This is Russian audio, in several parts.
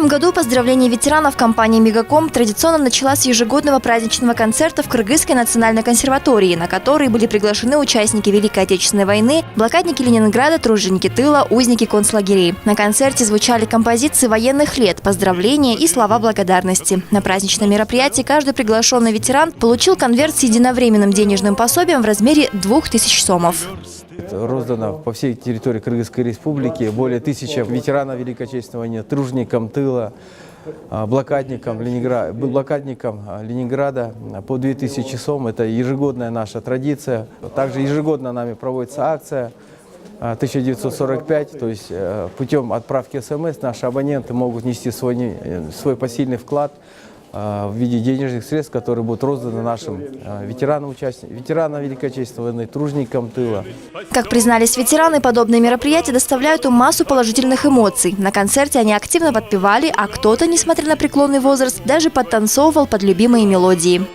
этом году поздравление ветеранов компании «Мегаком» традиционно начала с ежегодного праздничного концерта в Кыргызской национальной консерватории, на который были приглашены участники Великой Отечественной войны, блокадники Ленинграда, труженики тыла, узники концлагерей. На концерте звучали композиции военных лет, поздравления и слова благодарности. На праздничном мероприятии каждый приглашенный ветеран получил конверт с единовременным денежным пособием в размере 2000 сомов. Роздано по всей территории Кыргызской республики более 1000 ветеранов Великой Отечественной войны, труженикам тыла, блокадникам Ленинграда по 2000 сом. Это ежегодная наша традиция. Также ежегодно нами проводится акция 1945, то есть путем отправки СМС наши абоненты могут внести свой посильный вклад в виде денежных средств, которые будут розданы нашим ветеранам Великой Отечественной войны, труженикам тыла. Как признались ветераны, подобные мероприятия доставляют им массу положительных эмоций. На концерте они активно подпевали, а кто-то, несмотря на преклонный возраст, даже подтанцовывал под любимые мелодии.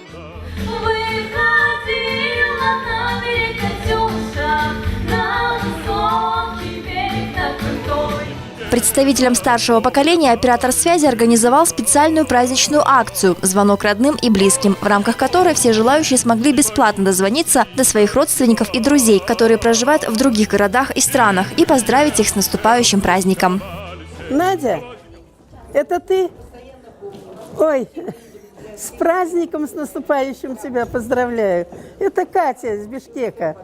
Представителям старшего поколения оператор связи организовал специальную праздничную акцию «Звонок родным и близким», в рамках которой все желающие смогли бесплатно дозвониться до своих родственников и друзей, которые проживают в других городах и странах, и поздравить их с наступающим праздником. Надя, это ты? Ой, с праздником, с наступающим тебя поздравляю. Это Катя из Бишкека.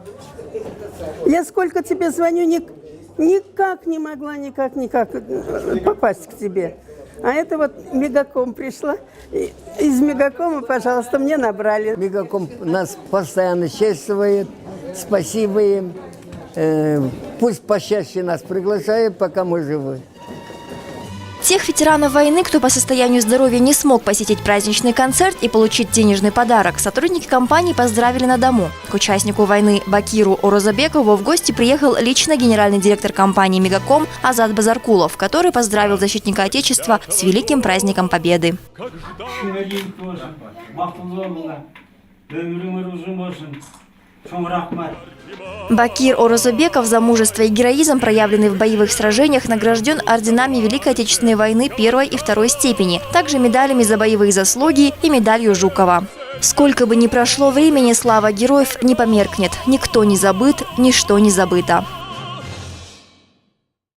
Я сколько тебе звоню, никак не могла, никак попасть к тебе. А это вот Мегаком пришла. Из Мегакома, пожалуйста, мне набрали. Мегаком нас постоянно чествует. Спасибо им. Пусть почаще нас приглашают, пока мы живы. Тех ветеранов войны, кто по состоянию здоровья не смог посетить праздничный концерт и получить денежный подарок, сотрудники компании поздравили на дому. К участнику войны Бакиру Орозабекову в гости приехал лично генеральный директор компании «Мегаком» Азат Базаркулов, который поздравил защитника Отечества с великим праздником Победы. Бакир Орозабеков за мужество и героизм, проявленный в боевых сражениях, награжден орденами Великой Отечественной войны 1 и 2 степени, также медалями за боевые заслуги и медалью Жукова. Сколько бы ни прошло времени, слава героев не померкнет. Никто не забыт, ничто не забыто.